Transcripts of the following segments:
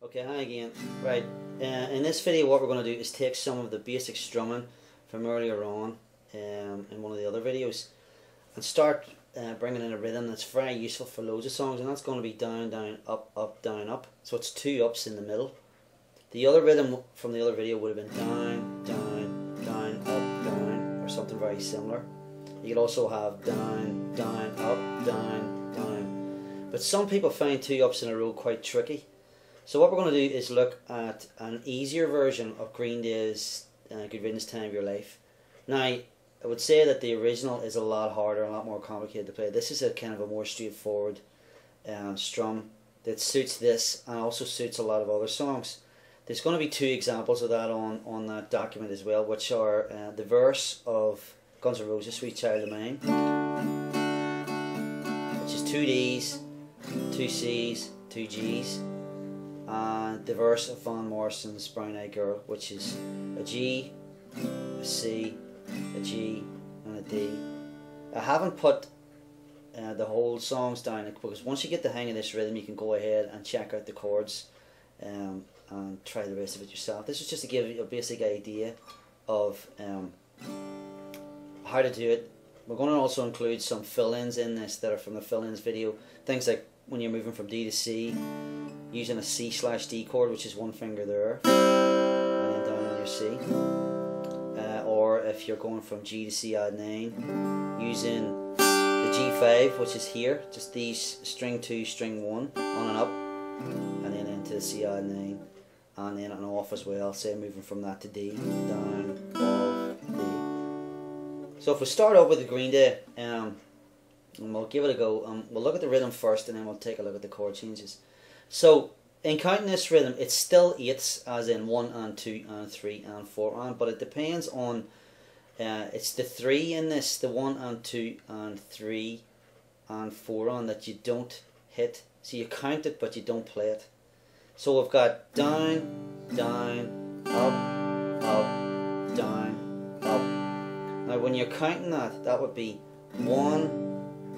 Okay, hi again. Right, in this video what we're going to do is take some of the basic strumming from earlier on in one of the other videos and start bringing in a rhythm that's very useful for loads of songs, and that's going to be down, down, up, up, down, up. So it's two ups in the middle. The other rhythm from the other video would have been down, down, down, up, down, or something very similar. You could also have down, down, up, down, down. But some people find two ups in a row quite tricky. So what we're going to do is look at an easier version of Green Day's Good Riddance Time of Your Life. Now, I would say that the original is a lot harder and a lot more complicated to play. This is a kind of a more straightforward strum that suits this and also suits a lot of other songs. There's going to be two examples of that on that document as well, which are the verse of Guns N' Roses' Sweet Child of Mine, which is two Ds, two Cs, two Gs, and the verse of Van Morrison's Brown Eyed Girl, which is a G, a C, a G, and a D. I haven't put the whole songs down because once you get the hang of this rhythm you can go ahead and check out the chords and try the rest of it yourself. This is just to give you a basic idea of how to do it. We're going to also include some fill-ins in this that are from the fill-ins video. Things like when you're moving from D to C, using a C/D chord, which is one finger there, and then down on your C. Or if you're going from G to C add 9, using the G5, which is here, just these string 2, string 1, on and up, and then into the C add 9, and then an off as well, say moving from that to D, down, off, D. So if we start off with the Green Day, and we'll give it a go, we'll look at the rhythm first and then we'll take a look at the chord changes. So in counting this rhythm, it's still 8s, as in 1 and 2 and 3 and 4 and, but it depends on, it's the 3 in this, the 1 and 2 and 3 and 4 on that you don't hit. So you count it but you don't play it. So we've got down, down, up, up, down, up. Now when you're counting that, that would be 1,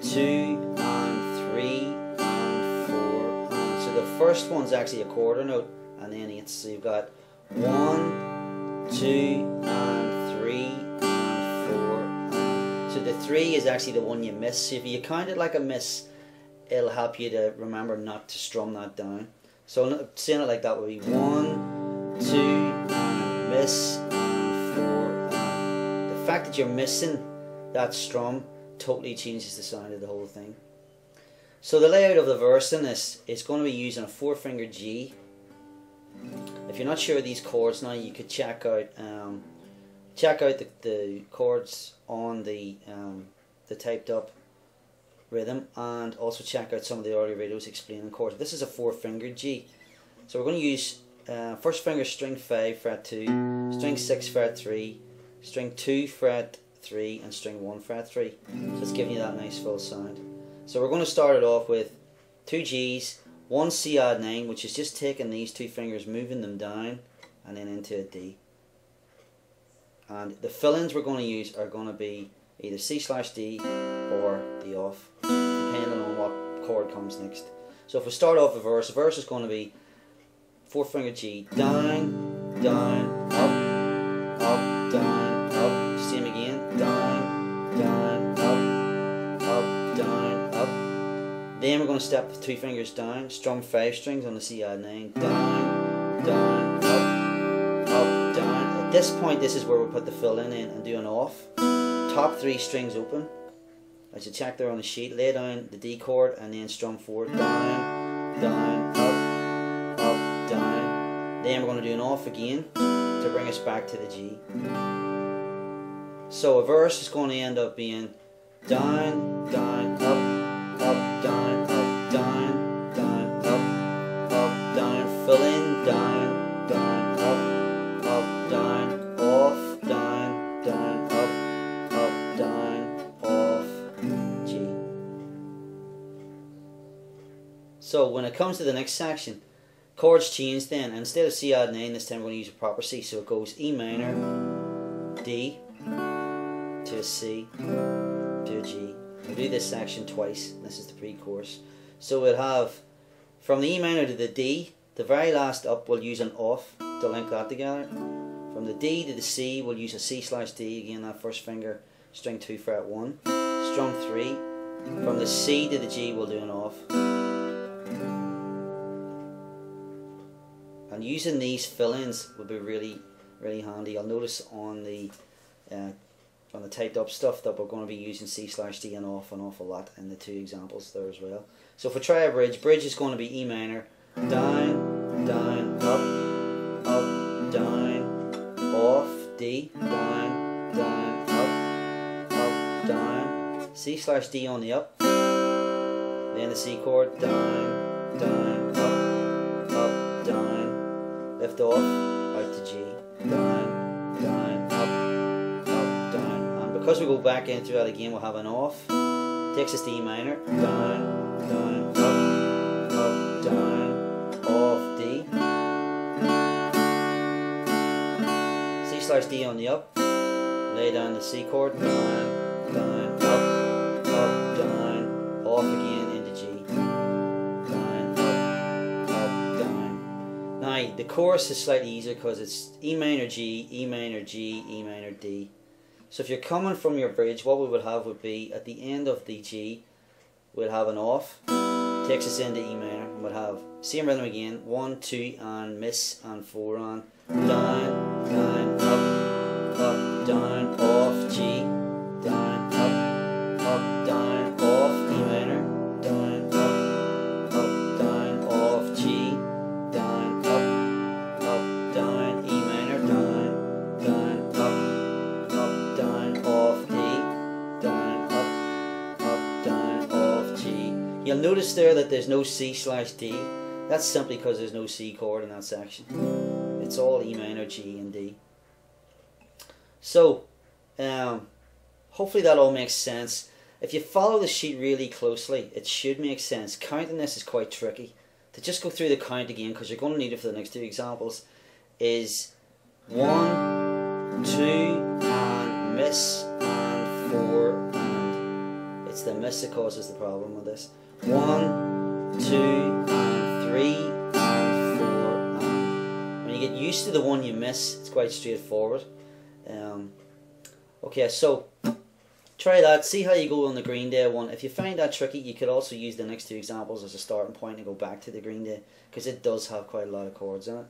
2 and 3 and 4 and, so the first one's actually a quarter note and then 8. So you've got 1, 2 and 3 and 4 and, so the 3 is actually the one you miss. So if you count it like a miss, it'll help you to remember not to strum that down. So saying it like that would be 1, 2 and miss and 4 and. The fact that you're missing that strum totally changes the sound of the whole thing. So the layout of the verse in this is going to be using a 4-finger G. If you're not sure of these chords now, you could check out the chords on the typed up rhythm, and also check out some of the earlier videos explaining chords. This is a 4-finger G. So we're going to use first finger string 5 fret 2, string 6 fret 3, string 2 fret 3 and string 1 fret 3. So it's giving you that nice full sound. So we're going to start it off with 2 G's, 1 C add 9, which is just taking these 2 fingers, moving them down and then into a D. And the fill-ins we're going to use are going to be either C/D or the off, depending on what chord comes next. So if we start off the verse is going to be 4-finger G, down, down, up, up, down, up, same again, down, down, up, down, up. Then we're going to step the 2 fingers down, strum 5 strings on the C add 9, down, down, up, down. At this point, this is where we put the fill-in and do an off. Top 3 strings open, as you check there on the sheet, lay down the D chord and then strum 4, down, down, up, down. Then we're going to do an off again to bring us back to the G. So a verse is going to end up being down, down, up, down, down, down, up, down, fill in, down, down, up, down, off, down, down, up, down, off, G. So when it comes to the next section, chords change then, and instead of C add 9 this time we're going to use a proper C. So it goes E minor, D, to a C, to a G. We'll do this section twice. This is the pre-chorus. So we'll have from the E minor to the D, The very last up we'll use an off to link that together. From the D to the C we'll use a C/D, again that first finger, string 2 fret 1, strum 3. From the C to the G we'll do an off. And using these fill-ins would be really handy. You'll notice on the typed up stuff that we're going to be using C/D and off an awful lot in the two examples there as well. So if we try a bridge is going to be E minor, down, down, up, down, off, D, down, down, up, down, C/D on the up, then the C chord, down, down, up, down, lift off, out to G, down, down, up, down, and because we go back into that again we'll have an off, takes us to E minor, down, down, up, down, off, D, C/D on the up, lay down the C chord, down, down, up, down, off again into G, down, up, down. Now the chorus is slightly easier because it's E minor G, E minor G, E minor D. So if you're coming from your bridge, what we would have would be at the end of the G, we'll have an off, takes us into E minor, and we'll have same rhythm again, 1, 2, and miss, and 4 on, down, down, up, down, off, G, down, up, down, off, E minor, down, down, off, G, down, down, E minor, down, down, off, D, down, down, off, G. You'll notice there that there's no C/D. That's simply because there's no C chord in that section. It's all E minor, G, and D. So, hopefully that all makes sense. If you follow the sheet really closely, it should make sense. Counting this is quite tricky. To just go through the count again, because you're going to need it for the next two examples, is 1, 2, and miss, and 4, and it's the miss that causes the problem with this. 1, 2, and 3, and 4, and when you get used to the one you miss, it's quite straightforward. Okay, so try that, see how you go on the Green Day one. If you find that tricky, you could also use the next two examples as a starting point and go back to the Green Day, because it does have quite a lot of chords in it.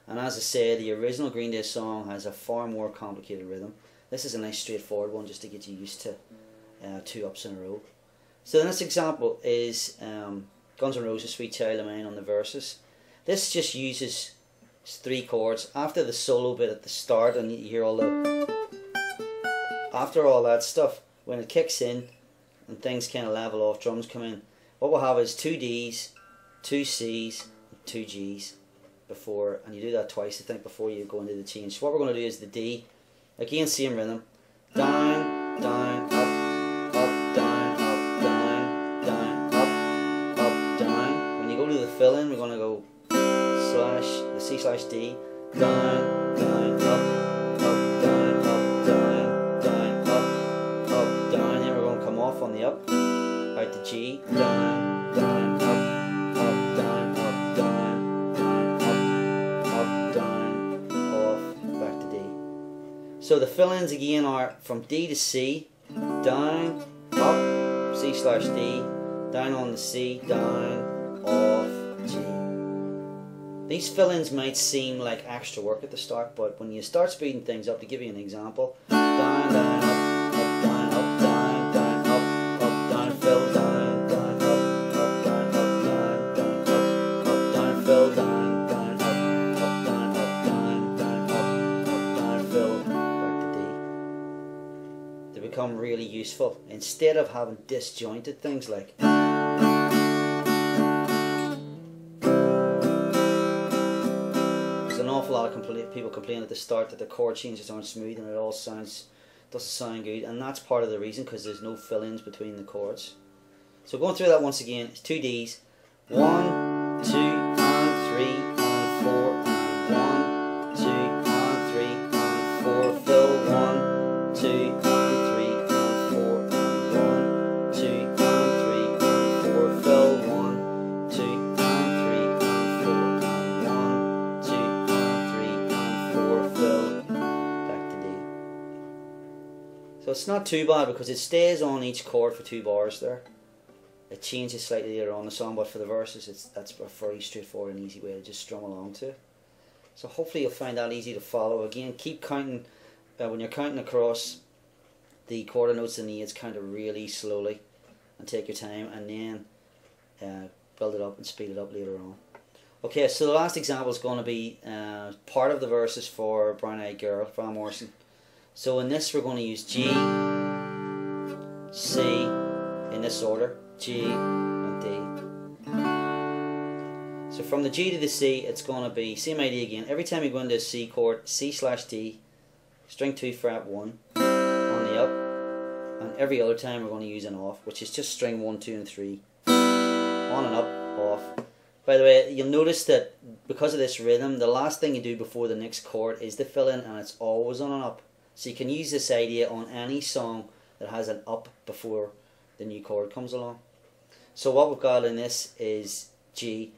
And as I say, the original Green Day song has a far more complicated rhythm. This is a nice straightforward one just to get you used to 2 ups in a row. So the next example is Guns N' Roses' Sweet Child of Mine on the verses. This just uses 3 chords. After the solo bit at the start, and you hear all the... After all that stuff, when it kicks in and things kind of level off, drums come in, what we'll have is 2 Ds, 2 Cs, and 2 Gs before, and you do that twice I think before you go into the change. So what we're going to do is the D, again same rhythm, down, down, up, down, down, down, up, down. When you go to the fill in, we're going to go slash, the C/D, down, down, up, down, on the up, out to G, down, down, up, down, down, up, down, off, back to D. So the fill-ins again are from D to C, down, up, C/D, down on the C, down, off, G. These fill-ins might seem like extra work at the start, but when you start speeding things up, to give you an example, down, down, up, become really useful instead of having disjointed things like there's an awful lot of people complain at the start that the chord changes aren't smooth and it all doesn't sound good, and that's part of the reason, because there's no fill-ins between the chords. So going through that once again, it's 2 Ds, 1, 2, and 3, and 4, and 1, 2, and 3, and 4, fill, 1, 2, it's not too bad because it stays on each chord for 2 bars there. It changes slightly later on the song, but for the verses that's a very straightforward and easy way to just strum along to. So hopefully you'll find that easy to follow. Again, keep counting, when you're counting across the quarter notes and the eights, count it really slowly and take your time, and then build it up and speed it up later on. Okay, so the last example is going to be part of the verses for Brown Eyed Girl, Van Morrison. So in this we're going to use G, C, in this order, G and D. So from the G to the C, it's going to be, same idea again, every time you go into a C chord, C/D, string 2 fret 1 on the up, and every other time we're going to use an off, which is just string 1, 2 and 3, on and up, off. By the way, you'll notice that because of this rhythm, the last thing you do before the next chord is the fill in, and it's always on an up. So you can use this idea on any song that has an up before the new chord comes along. So what we've got in this is G,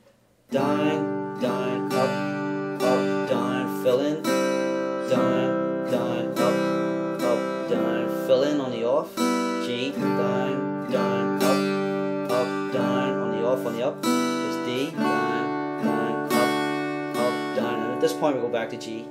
down, down, up, down, fill in, down, down, up, down, fill in on the off, G, down, down, up, down, on the off, on the up is D, down, down, up, down, and at this point we go back to G.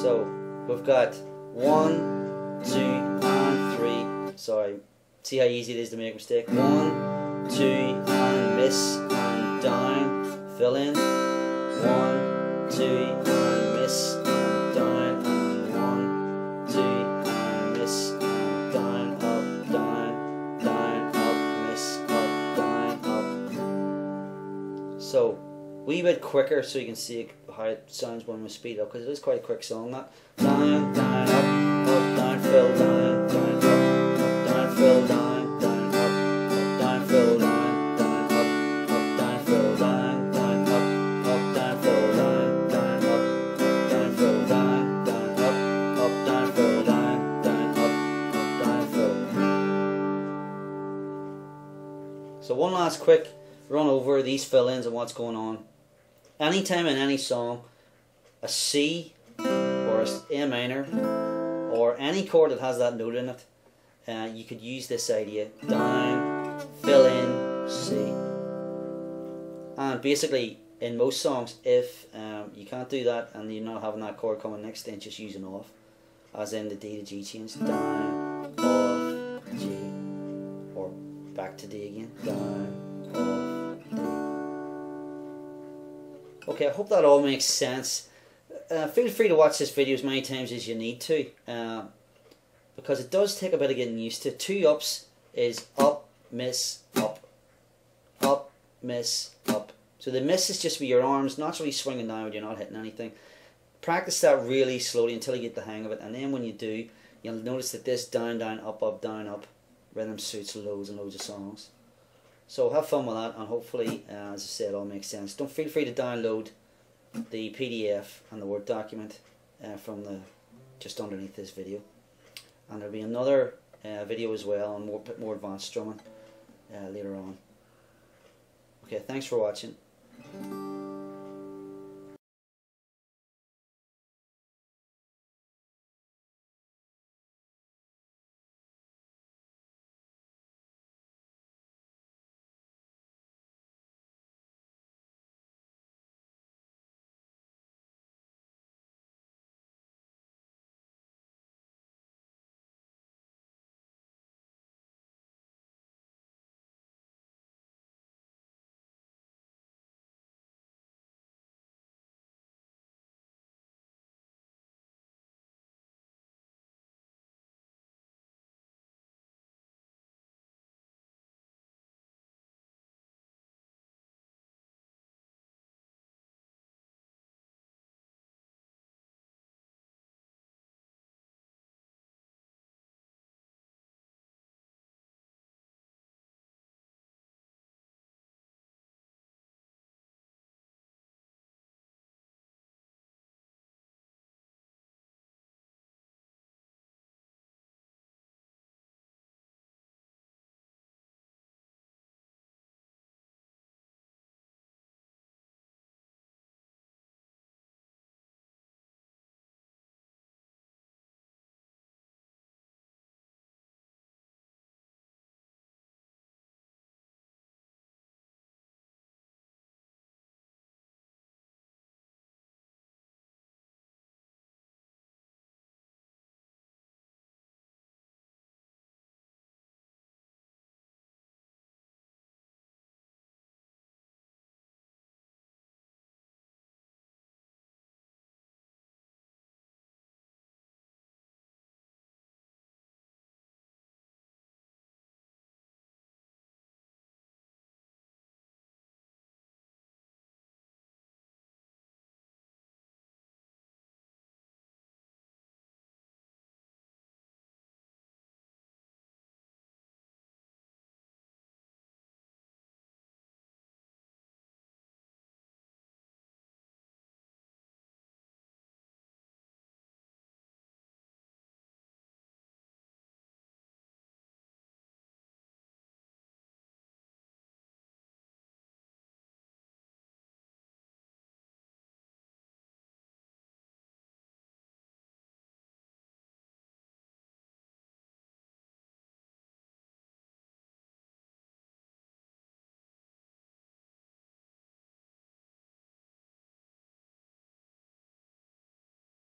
So we've got 1, 2 and 3. Sorry, see how easy it is to make a mistake. 1, 2 and miss and down, fill in. 1, 2 and miss and down, and 1, 2 and miss and down, up, down, down, up, miss, up, down, up. So wee bit quicker so you can see how it sounds when we speed up, because it is quite a quick song. That down, down, up, down, fill, down, down, up, down, fill, down, down, up, down, fill, down, down, up, down, fill, down, down, up, down, fill, down, down, up, down, fill, down, down, up, down, fill, down, down, up, down, fill. So one last quick run over these fill-ins and what's going on. Anytime in any song, a C or a A minor or any chord that has that note in it, you could use this idea: down, fill in, C. And basically in most songs, if you can't do that and you're not having that chord coming next, then just use an off, as in the D to G change, down, off, G, or back to D again, down, off, D. Okay, I hope that all makes sense. Feel free to watch this video as many times as you need to, because it does take a bit of getting used to. 2 ups is up, miss, up, miss, up. So the miss is just with your arms naturally swinging down when you're not hitting anything. Practice that really slowly until you get the hang of it, and then when you do, you'll notice that this down, down, up, down, up rhythm suits loads and loads of songs. So have fun with that, and hopefully, as I said, it all makes sense. Don't feel free to download the PDF and the Word document from the just underneath this video, and there'll be another video as well on more advanced strumming later on. Okay, thanks for watching.